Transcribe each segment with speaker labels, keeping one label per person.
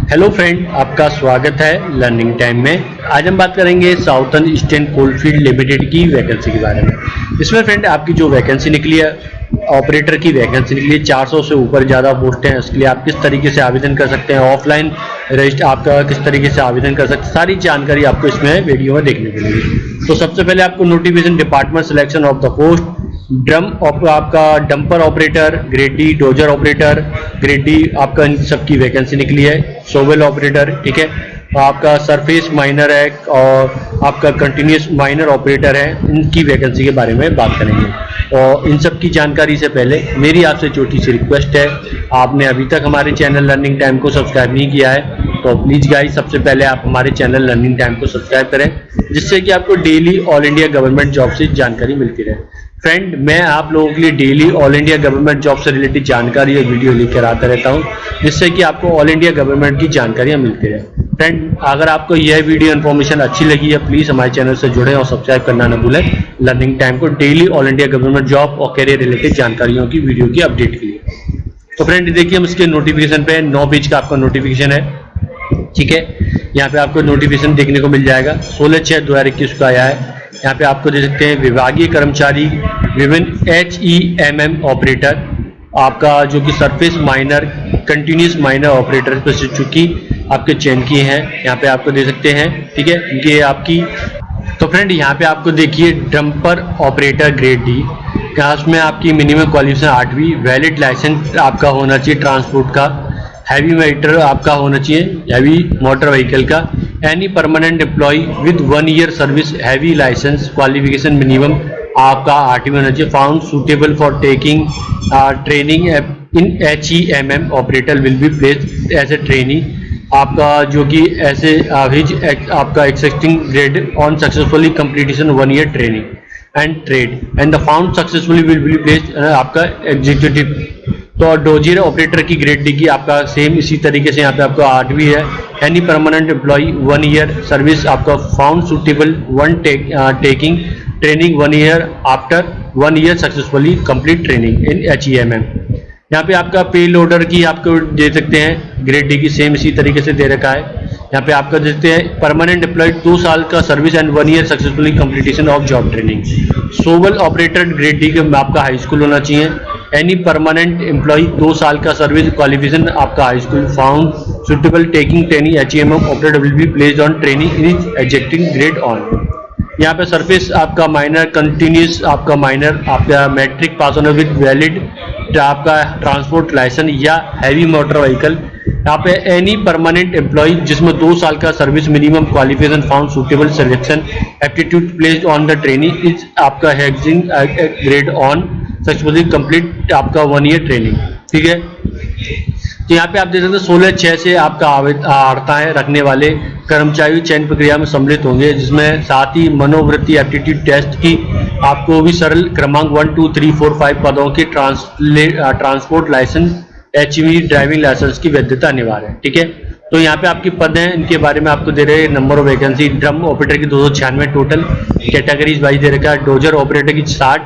Speaker 1: Hello friend, आपका स्वागत है लर्निंग टाइम में। आज हम बात करेंगे साउथर्न ईस्टर्न कोलफील्ड लिमिटेड की वैकेंसी के बारे में। इसमें फ्रेंड आपकी जो वैकेंसी निकली है, ऑपरेटर की वैकेंसी निकली है, 400 से ऊपर ज़्यादा पोस्ट हैं। इसके लिए आप किस तरीके से आवेदन कर सकते हैं, ऑफलाइन रजिस्टर आपका किस तरीके से आवेदन कर सकते हैं, सारी जानकारी आपको इसमें वीडियो में देखने को मिलेगी। तो सबसे पहले आपको notification, department selection of the post, आपका dumper operator, grade D dozer operator, grade D आपका इन सबकी वैकेंसी निकली है। सोवेल ऑपरेटर, ठीक है, आपका सरफेस माइनर है और आपका कंटिन्यूस माइनर ऑपरेटर है, इनकी वैकेंसी के बारे में बात करेंगे। और इन सब की जानकारी से पहले मेरी आपसे छोटी सी रिक्वेस्ट है, आपने अभी तक हमारे चैनल लर्निंग टाइम को सब्सक्राइब नहीं किया है तो प्लीज़ गाइस सबसे पहले आप हमारे चैनल लर्निंग टाइम को सब्सक्राइब करें, जिससे कि आपको daily all India government job से जानकारी मिलती रहे। फ्रेंड, मैं आप लोगों के लिए daily all India government job से रिलेटेड जानकारी और वीडियो लेकर आता रहता हूं, जिससे कि आपको ऑल इंडिया गवर्नमेंट की जानकारियां मिलती रहे। फ्रेंड, अगर आपको यह वीडियो इन्फॉर्मेशन अच्छी लगी है, प्लीज़ हमारे चैनल से जुड़ें और सब्सक्राइब करना न भूलें लर्निंग टाइम को, daily all India government job और करियर रिलेटेड जानकारियों की वीडियो की अपडेट के लिए। तो फ्रेंड देखिए, हम इसके नोटिफिकेशन पे 9 पेज का आपका नोटिफिकेशन है, ठीक है। यहाँ पे आपको नोटिफिकेशन देखने को मिल जाएगा, 16/6/2021 को आया है। यहाँ पे आपको दे सकते हैं विभागीय कर्मचारी विभिन्न HEMM ऑपरेटर, आपका जो कि surface miner, continuous minor operator पर चुकी आपके चयन किए हैं, यहाँ पे आपको दे सकते हैं, ठीक है। ये आपकी, तो फ्रेंड यहाँ पे आपको देखिए डंपर ऑपरेटर ग्रेड डी, उसमें आपकी मिनिमम क्वालिफिकेशन 8वीं, वैलिड लाइसेंस आपका होना चाहिए ट्रांसपोर्ट का, हैवी मोटर आपका होना चाहिए, हैवी मोटर व्हीकल का, any permanent employ with 1 year service, heavy licence, qualification minimum आपका 8वीं होना चाहिए, found suitable for taking training in HEMM operator will be placed as a trainee, आपका जो कि ऐसे आपका existing grade on successfully completion 1 year training and trade and the found successfully will be placed आपका एग्जीक्यूटिव। तो dozer operator की grade D की आपका सेम इसी तरीके से यहाँ पे आपका 8वीं है, any permanent employee 1 year service, आपका found suitable taking training 1 year after 1 year successfully complete training in HEMM। यहाँ पे आपका पे लोडर की आपको दे सकते हैं, ग्रेड डी की सेम इसी तरीके से दे रखा है। यहाँ पे आपका देते हैं परमानेंट एम्प्लॉय 2 साल का service and 1 year successfully completion of job training. Shovel operator grade D के आपका हाई स्कूल होना चाहिए, एनी परमानेंट एम्प्लॉय 2 साल का सर्विस, क्वालिफिकेशन आपका high school, found suitable taking training HEMM operator will be placed on training in executive grade on. यहाँ पे surface आपका माइनर, कंटिन्यूस आपका माइनर, आपका मैट्रिक पास होना विद वैलिड आपका ट्रांसपोर्ट लाइसेंस या हैवी मोटर व्हीकल। यहाँ पे एनी परमानेंट एम्प्लॉय जिसमें 2 साल का service, minimum qualification, found suitable selection, aptitude placed on the training is आपका hedging grade on successfully complete आपका 1 ईयर ट्रेनिंग, ठीक है। तो यहाँ पे आप देख सकते हैं 16/6 से आपका वार्ताएं रखने वाले कर्मचारी चयन प्रक्रिया में सम्मिलित होंगे, जिसमें साथ ही मनोवृत्ति एप्टीट्यूड टेस्ट की आपको भी सरल क्रमांक 1, 2, 3, 4, 5 पदों की transport licence, HEV driving licence की वैधता अनिवार्य है, ठीक है। तो यहाँ पे आपके पद हैं, इनके बारे में आपको दे रहे हैं number of vacancy. Drum operator की 296 टोटल, कैटेगरीज वाइज दे रखा है, डोजर ऑपरेटर की 60,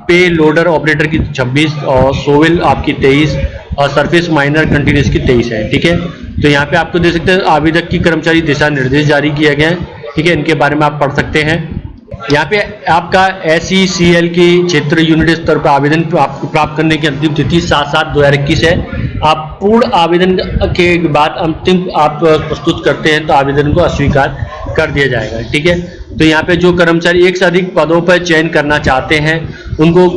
Speaker 1: पे लोडर ऑपरेटर की 26 और सोवेल आपकी 23 और सरफेस माइनर कंटिन्यूस की 23 है, ठीक है। तो यहाँ पे आपको दे सकते हैं आवेदक की कर्मचारी दिशा निर्देश जारी किए गए हैं, ठीक है, इनके बारे में आप पढ़ सकते हैं। यहाँ पे आपका SECL की क्षेत्र यूनिट स्तर पर आवेदन प्राप्त करने की अंतिम तिथि 7/7/2021 है। आप पूर्ण आवेदन के बाद अंतिम आप प्रस्तुत करते हैं तो आवेदन को अस्वीकार कर दिया जाएगा, ठीक है। तो यहाँ पे जो कर्मचारी एक से अधिक पदों पर चयन करना चाहते हैं, उनको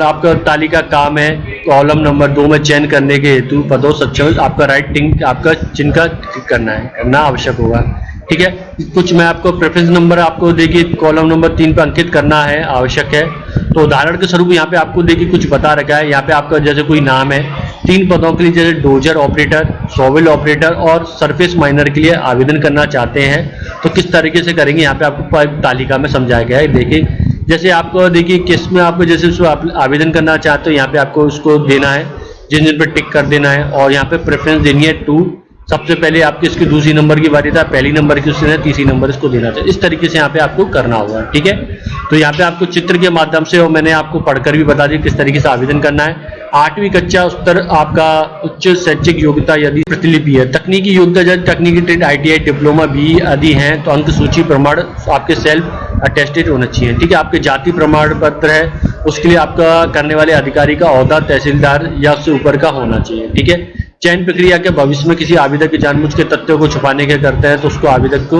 Speaker 1: आपका तालिका काम है, कॉलम नंबर 2 में चयन करने के हेतु पदों सक्षम आपका राइट आपका चिन्ह का करना आवश्यक होगा, ठीक है। कुछ मैं आपको प्रेफरेंस नंबर आपको देखिए कॉलम नंबर 3 पर अंकित करना है, आवश्यक है। तो उदाहरण के स्वरूप यहाँ पे आपको देखिए कुछ बता रखा है। यहाँ पे आपका जैसे कोई नाम है, 3 पदों के लिए जैसे डोजर ऑपरेटर, सोवेल ऑपरेटर और सरफेस माइनर के लिए आवेदन करना चाहते हैं तो किस तरीके से करेंगे, यहाँ पे आपको तालिका में समझाया गया है। देखिए जैसे आपको देखिए किस में आपको जैसे उसको आप आवेदन करना चाहते हो, यहाँ पे आपको उसको देना है, जिन पे टिक कर देना है और यहाँ पे प्रेफरेंस देनी है 2। सबसे पहले आपकी इसकी दूसरी नंबर की बारी था, पहली नंबर की उसने तीसरी नंबर इसको देना था। इस तरीके से यहाँ पे आपको करना होगा, ठीक है। तो यहाँ पे आपको चित्र के माध्यम से और मैंने आपको पढ़कर भी बता दिया किस तरीके से आवेदन करना है। 8वीं कक्षा उत्तर आपका उच्च शैक्षिक योग्यता यदि प्रतिलिपि है, तकनीकी योग्यता जैसे तकनीकी ट्रेड ITI डिप्लोमा BE आदि हैं तो अंक सूची प्रमाण आपके सेल्फ अटेस्टेड होना चाहिए। ठीक है, आपके जाति प्रमाण पत्र है उसके लिए आपका करने वाले अधिकारी का ओहदा तहसीलदार या उससे ऊपर का होना चाहिए। ठीक है, चयन प्रक्रिया के भविष्य में किसी आवेदक के जानबूझ के तथ्यों को छुपाने के करते हैं तो उसको आवेदक को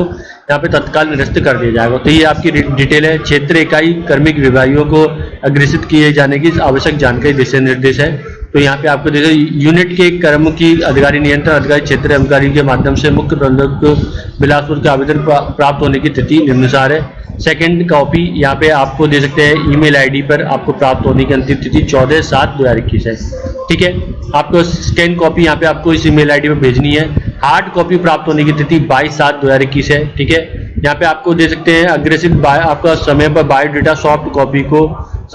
Speaker 1: यहाँ पे तत्काल निरस्त कर दिया जाएगा। तो ये आपकी डिटेल है। क्षेत्र इकाई कार्मिक विभागों को अग्रेसित किए जाने की आवश्यक जानकारी दिशा निर्देश है। तो यहाँ पे आपको देखो यूनिट के कर्म की अधिकारी नियंत्रण अधिकारी क्षेत्र अधिकारी के माध्यम से मुख्य प्रबंधक को बिलासपुर के आवेदन प्राप्त होने की तिथि निम्नानुसार है। सेकंड कॉपी यहाँ पे आपको दे सकते हैं ईमेल आईडी पर आपको प्राप्त होने की अंतिम तिथि 14/7/2021 है। ठीक है, आपको स्कैन कॉपी यहाँ पे आपको इस ईमेल आईडी पर भेजनी है। हार्ड कॉपी प्राप्त होने की तिथि 22/7/2021 है। ठीक है, यहाँ पे आपको दे सकते हैं अग्रेसिव आपका समय पर बायोडाटा सॉफ्ट कॉपी को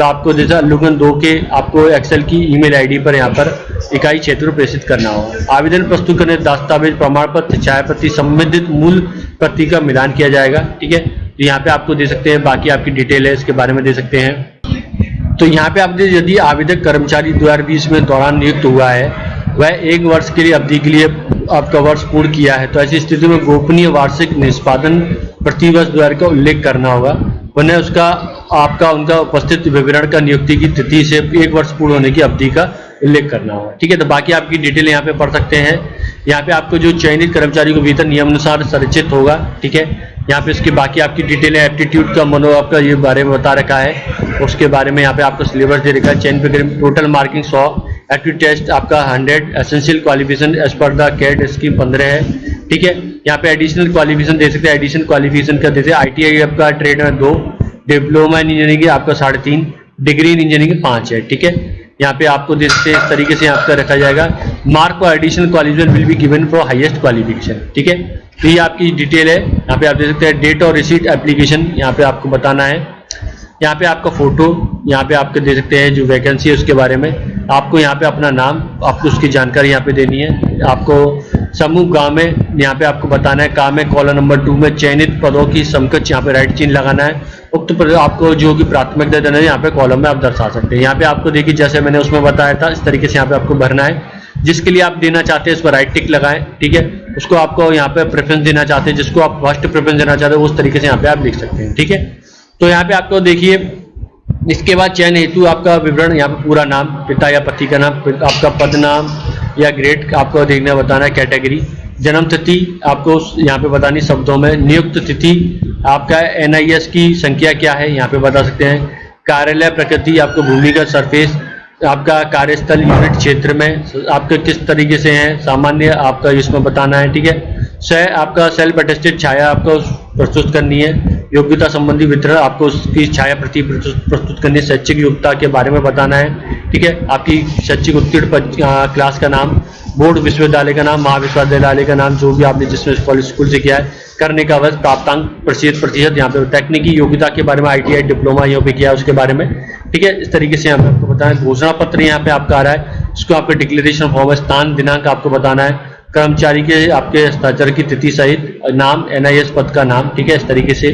Speaker 1: आपको जैसा अवलोकन 2 के आपको एक्सेल की ईमेल आईडी पर यहाँ पर इकाई क्षेत्र में प्रेषित करना होगा। आवेदन प्रस्तुत करने दस्तावेज प्रमाण पत्र छाया प्रति संबंधित मूल प्रति का मिलान किया जाएगा। ठीक है, तो यहाँ पे आपको दे सकते हैं बाकी आपकी डिटेल है इसके बारे में दे सकते हैं। तो यहाँ पे आप यदि आवेदक कर्मचारी 2020 में दौरान नियुक्त हुआ है वह 1 वर्ष के लिए अवधि के लिए आपका वर्ष पूर्ण किया है तो ऐसी स्थिति में गोपनीय वार्षिक निष्पादन प्रतिवर्ष द्वारा का उल्लेख करना होगा। वरना उसका आपका उनका उपस्थित विवरण का नियुक्ति की तिथि से 1 वर्ष पूर्ण होने की अवधि का उल्लेख करना होगा। ठीक है, तो बाकी आपकी डिटेल यहाँ पे पढ़ सकते हैं। यहाँ पे आपको जो चयनित कर्मचारी को वेतन नियमानुसार संरचित होगा। ठीक है, यहाँ पे इसकी बाकी आपकी डिटेल है। एप्टीट्यूड का मनो आपका ये बारे में बता रखा है, उसके बारे में यहाँ पे आपको सिलेबस दे रखा है। चयन प्रक्रिया टोटल मार्किंग 100, एप्टीट्यूड टेस्ट आपका 100, essential qualification as per the CAT scheme 15 है। ठीक है, यहाँ पे एडिशनल क्वालिफिकेशन दे सकते हैं। एडिशनल क्वालिफिकेशन का देते हैं ITI आपका ट्रेड में 2, डिप्लोमा इन इंजीनियरिंग आपका 3.5, डिग्री इन इंजीनियरिंग 5 है। ठीक है, यहाँ पे आपको दे सकते हैं इस तरीके से आपका रखा जाएगा। Mark for additional qualification will be given for highest qualification. ठीक है, तो ये आपकी डिटेल है। यहाँ पे आप दे सकते हैं डेट और रिसीट एप्लीकेशन यहाँ पे आपको बताना है। यहाँ पे आपका फोटो यहाँ पे आपके दे सकते हैं जो वैकेंसी है उसके बारे में। आपको यहाँ पे अपना नाम आपको उसकी जानकारी यहाँ पे देनी है। आपको समूह गांव में यहाँ पे आपको बताना है। काम में कॉलम नंबर 2 में चयनित पदों की समकक्ष यहाँ पे राइट चिन्ह लगाना है। उक्त पद आपको जो कि प्राथमिकता देना है यहाँ पे कॉलम में आप दर्शा सकते हैं। यहाँ पे आपको देखिए जैसे मैंने उसमें बताया था इस तरीके से यहाँ पे आपको भरना है। जिसके लिए आप देना चाहते हैं उस पर राइट टिक लगाएं। ठीक है, उसको आपको यहाँ पे प्रेफरेंस देना चाहते हैं, जिसको आप फर्स्ट प्रेफरेंस देना चाहते हैं उस तरीके से यहाँ पे आप लिख सकते हैं। ठीक है, तो यहाँ पे आपको देखिए इसके बाद चयन हेतु आपका विवरण यहाँ पे पूरा नाम, पिता या पति का नाम, आपका पद नाम या ग्रेड आपको देखना बताना है, कैटेगरी, जन्म तिथि आपको यहाँ पे बतानी शब्दों में, नियुक्त तिथि, आपका NIS की संख्या क्या है यहाँ पे बता सकते हैं, कार्यालय प्रकृति आपको भूमिगत सरफेस, आपका कार्यस्थल यूनिट क्षेत्र में आपके किस तरीके से है, सामान्य आपका इसमें बताना है। ठीक है, आपका सेल्फ अटेस्टेड छाया आपको प्रस्तुत करनी है। योग्यता संबंधी वितरण आपको उसकी छाया प्रति प्रस्तुत करनी है। शैक्षिक योग्यता के बारे में बताना है। ठीक है, आपकी शैक्षिक उत्तीर्ण क्लास का नाम, बोर्ड विश्वविद्यालय का नाम, महाविश्वविद्यालय का नाम, जो भी आपने जिसमें स्कूल से किया है, करने का वर्ष, प्राप्तांक प्रतिशत यहाँ पे, तकनीकी योग्यता के बारे में ITI डिप्लोमा यहाँ पे किया है उसके बारे में। ठीक है, इस तरीके से यहाँ पे आपको बताना है। घोषणा पत्र यहाँ पे आपका आ रहा है, उसको आपका डिक्लेरेशन फॉर्म, स्थान दिनांक आपको बताना है, कर्मचारी के आपके हस्ताक्षर की तिथि सहित नाम, NIS पद का नाम। ठीक है, इस तरीके से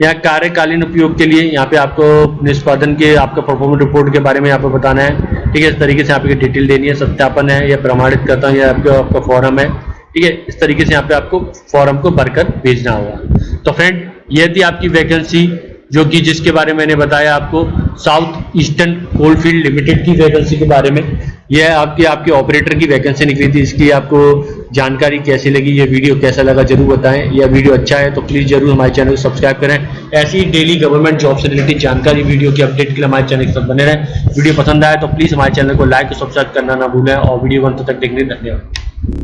Speaker 1: यहाँ कार्यकालीन उपयोग के लिए यहाँ पे आपको निष्पादन के आपका परफॉर्मेंस रिपोर्ट के बारे में यहाँ पे बताना है। ठीक है, इस तरीके से आपकी डिटेल देनी है। सत्यापन है या प्रमाणित करता हूँ या आपका फॉर्म है। ठीक है, इस तरीके से यहाँ पे आपको फॉर्म को भरकर भेजना होगा। तो फ्रेंड ये थी आपकी वैकेंसी जो कि जिसके बारे में मैंने बताया आपको, साउथ ईस्टर्न कोलफील्ड लिमिटेड की वैकेंसी के बारे में। यह आपके ऑपरेटर की वैकेंसी निकली थी। इसकी आपको जानकारी कैसी लगी, ये वीडियो कैसा लगा जरूर बताएं। यह वीडियो अच्छा है तो प्लीज जरूर हमारे चैनल को सब्सक्राइब करें। ऐसी ही डेली गवर्नमेंट जॉब से रिलेटेड जानकारी वीडियो की अपडेट के लिए हमारे चैनल के साथ बने रहें। वीडियो पसंद आए तो प्लीज हमारे चैनल को लाइक और सब्सक्राइब करना ना भूलें और वीडियो को अंत तक देखने धन्यवाद।